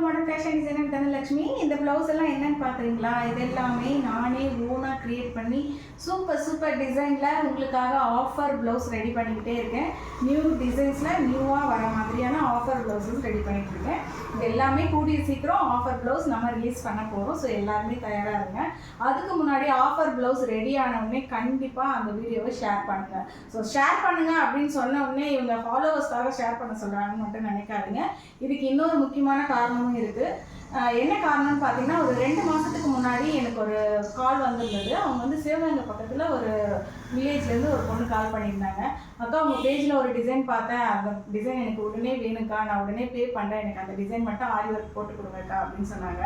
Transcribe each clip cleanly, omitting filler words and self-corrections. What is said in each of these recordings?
Modern fashion designer Dhanalakshmi. இந்த blouse எல்லாம் என்னன்னு பார்க்குறீங்களா? இது எல்லாமே நானே ஓனாக க்ரியேட் பண்ணி சூப்பர் டிசைனில் உங்களுக்காக ஆஃபர் ப்ளவுஸ் ரெடி பண்ணிக்கிட்டே இருக்கேன். நியூ டிசைன்ஸில் நியூவாக வர மாதிரியான ஆஃபர் ப்ளவுஸஸ் ரெடி பண்ணிகிட்டு இருக்கேன். இது எல்லாமே கூடிய சீக்கிரம் ஆஃபர் ப்ளவுஸ் நம்ம ரிலீஸ் பண்ண போகிறோம். ஸோ எல்லாருமே தயாராக இருங்க. அதுக்கு முன்னாடி ஆஃபர் ப்ளவுஸ் ரெடி ஆனவுடனே கண்டிப்பாக அந்த வீடியோவை ஷேர் பண்ணுங்கள். ஸோ ஷேர் பண்ணுங்கள் அப்படின்னு சொன்ன உடனே இவங்க ஃபாலோவர்ஸ்க்காக ஷேர் பண்ண சொல்கிறாங்கன்னு மட்டும் நினைக்காதீங்க. இதுக்கு இன்னொரு முக்கியமான காரணமும் இருக்குது. என்ன காரணம்னு பார்த்தீங்கன்னா, ஒரு 2 மாதத்துக்கு முன்னாடி எனக்கு ஒரு கால் வந்திருந்தது. அவங்க வந்து சிவகங்கை பக்கத்தில் ஒரு வில்லேஜ்லேருந்து ஒரு பொண்ணு கால் பண்ணியிருந்தாங்க. அக்கா, உங்கள் பேஜில் ஒரு டிசைன் பார்த்தேன், அந்த டிசைன் எனக்கு உடனே வேணுக்கா, நான் உடனே பே பண்ணுறேன், எனக்கு அந்த டிசைன் மட்டும் ஆரி ஒர்க் போட்டு கொடுங்கக்கா அப்படின்னு சொன்னாங்க.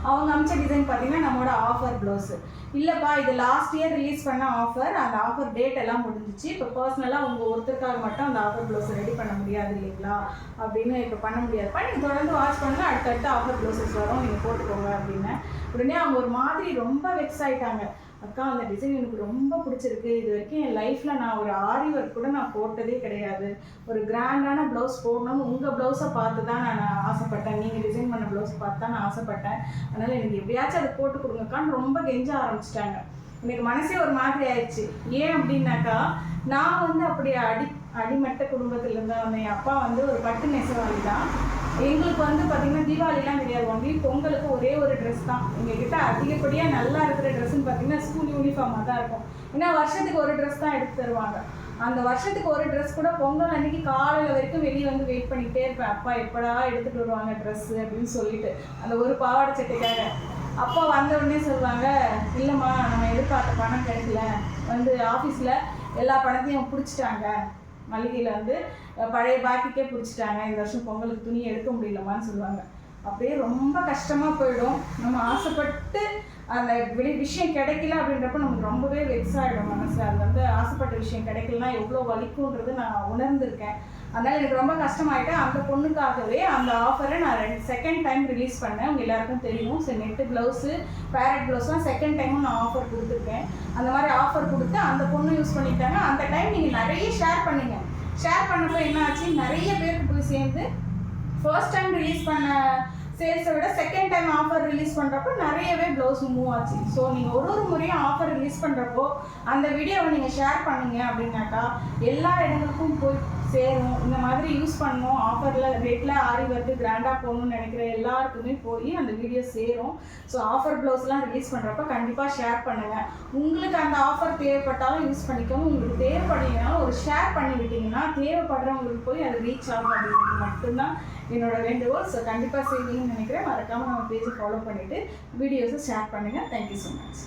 அவங்க அமிச்ச டிசைன் பார்த்தீங்கன்னா நம்மளோட ஆஃபர் ப்ளவுஸு. இல்லைப்பா, இது லாஸ்ட் இயர் ரிலீஸ் பண்ண ஆஃபர், அந்த ஆஃபர் டேட் எல்லாம் முடிஞ்சிச்சு. இப்போ பர்சனலாக உங்கள் ஒருத்தருக்காக மட்டும் அந்த ஆஃபர் ப்ளவுஸ் ரெடி பண்ண முடியாது இல்லைங்களா அப்படின்னு. இப்போ பண்ண முடியாதுப்பா, நீங்கள் தொடர்ந்து வாட்ச் பண்ணுங்கள், அடுத்தடுத்து ஆஃபர் ப்ளவுஸஸ் வரும், நீங்கள் போட்டுக்கோங்க அப்படின்னு. உடனே அவங்க ஒரு மாதிரி ரொம்ப வெக்ஸ் ஆகிட்டாங்க. அக்கா, அந்த டிசைன் எனக்கு ரொம்ப பிடிச்சிருக்கு, இது வரைக்கும் என் லைஃப்பில் நான் ஒரு ஆரி ஒர்க் கூட நான் போட்டதே கிடையாது, ஒரு கிராண்டான ப்ளவுஸ் போடணும்னு உங்கள் ப்ளவுஸை பார்த்து தான் நான் ஆசைப்பட்டேன், நீங்கள் டிசைன் பண்ண ப்ளவுஸ் பார்த்து தான் நான் ஆசைப்பட்டேன், அதனால் எனக்கு எப்படியாச்சும் அதை போட்டு கொடுங்கக்கான்னு ரொம்ப கெஞ்ச ஆரம்பிச்சிட்டாங்க. எனக்கு மனசே ஒரு மாதிரி ஆயிடுச்சு. ஏன் அப்படின்னாக்கா, நான் வந்து அப்படி அடிமட்ட குடும்பத்திலேருந்து வந்தேன். என் அப்பா வந்து ஒரு பட்டு நெசவாளி தான். எங்களுக்கு வந்து பார்த்திங்கன்னா தீபாவளிலாம் கிடையாது, ஒன்லி பொங்கலுக்கு ஒரே ஒரு ட்ரெஸ் தான். எங்ககிட்ட அதிகப்படியாக நல்லா இருக்கிற ட்ரெஸ்ஸுன்னு பார்த்திங்கன்னா ஸ்கூல் யூனிஃபார்மாக தான் இருக்கும். ஏன்னா வருஷத்துக்கு ஒரு ட்ரெஸ் தான் எடுத்து தருவாங்க. அந்த வருஷத்துக்கு ஒரு ட்ரெஸ் கூட பொங்கல் அன்றைக்கி காலையில் வரைக்கும் வெளியே வந்து வெயிட் பண்ணிக்கிட்டே இருப்பேன். அப்பா எப்படா எடுத்துகிட்டு வருவாங்க ட்ரெஸ்ஸு அப்படின்னு சொல்லிட்டு, அந்த ஒரு பாவாடை சட்டைக்காக. அப்பா வந்த உடனே சொல்லுவாங்க, இல்லைம்மா, நம்ம எதிர்பார்த்த பணம் கிடைக்கல, வந்து ஆஃபீஸில் எல்லா பணத்தையும் பிடிச்சிட்டாங்க, மளிகையில் வந்து பழைய பாக்கிக்கே பிடிச்சிட்டாங்க, இந்த வருஷம் பொங்கலுக்கு துணி எடுக்க முடியலமான்னு சொல்லுவாங்க. அப்படியே ரொம்ப கஷ்டமாக போயிடும். நம்ம ஆசைப்பட்டு அந்த விஷயம் கிடைக்கல அப்படின்றப்ப நமக்கு ரொம்பவே வெக்ஸ் ஆகிடும் மனசு. அது வந்து ஆசைப்பட்ட விஷயம் கிடைக்கலனா எவ்வளோ வலிக்குன்றது நான் உணர்ந்திருக்கேன். அதனால் எனக்கு ரொம்ப கஷ்டமாயிட்டு அந்த பொண்ணுக்காகவே அந்த ஆஃபரை நான் செகண்ட் டைம் ரிலீஸ் பண்ணேன். உங்கள் எல்லாருக்கும் தெரியும். சரி, நெட்டு ப்ளவுஸு, பேரட் ப்ளவுஸ்லாம் செகண்ட் டைமும் நான் ஆஃபர் கொடுத்துருக்கேன். அந்த மாதிரி ஆஃபர் கொடுத்து அந்த பொண்ணு யூஸ் பண்ணிட்டாங்க. அந்த டைம் நீங்கள் நிறைய ஷேர் பண்ணுங்கள். ஷேர் பண்ணப்போ என்ன ஆச்சு, நிறைய பேருக்கு போய் சேர்ந்து ஃபர்ஸ்ட் டைம் ரிலீஸ் பண்ண சேல்ஸை விட செகண்ட் டைம் ஆஃபர் ரிலீஸ் பண்ணுறப்போ நிறையவே ப்ளவுஸ் மூவ் ஆச்சு. ஸோ நீங்கள் ஒரு முறையும் ஆஃபர் ரிலீஸ் பண்ணுறப்போ அந்த வீடியோவை நீங்கள் ஷேர் பண்ணீங்க அப்படின்னாக்கா எல்லா இடங்களுக்கும் போய் சேரும். இந்த மாதிரி யூஸ் பண்ணணும், ஆஃபரில் ரேட்டில் ஆரி ஒர்க்கு கிராண்டாக போகணும்னு நினைக்கிற எல்லாருக்குமே போய் அந்த வீடியோ சேரும். ஸோ ஆஃபர் ப்ளவுஸ்லாம் ரிலீஸ் பண்ணுறப்ப கண்டிப்பாக ஷேர் பண்ணுங்கள். உங்களுக்கு அந்த ஆஃபர் தேவைப்பட்டாலும் யூஸ் பண்ணிக்கோங்க, உங்களுக்கு தேவைப்படலைனாலும் ஒரு ஷேர் பண்ணி விட்டிங்கன்னா தேவைப்படுறவங்களுக்கு போய் அது ரீச் ஆகும் அப்படிங்கிறது மட்டும்தான் என்னோட வேண்டுகோள். ஸோ கண்டிப்பாக செய்வீங்கன்னு நினைக்கிறேன். மறக்காமல் நம்ம பேஜை ஃபாலோ பண்ணிவிட்டு வீடியோஸை ஷேர் பண்ணுங்கள். Thank you so much.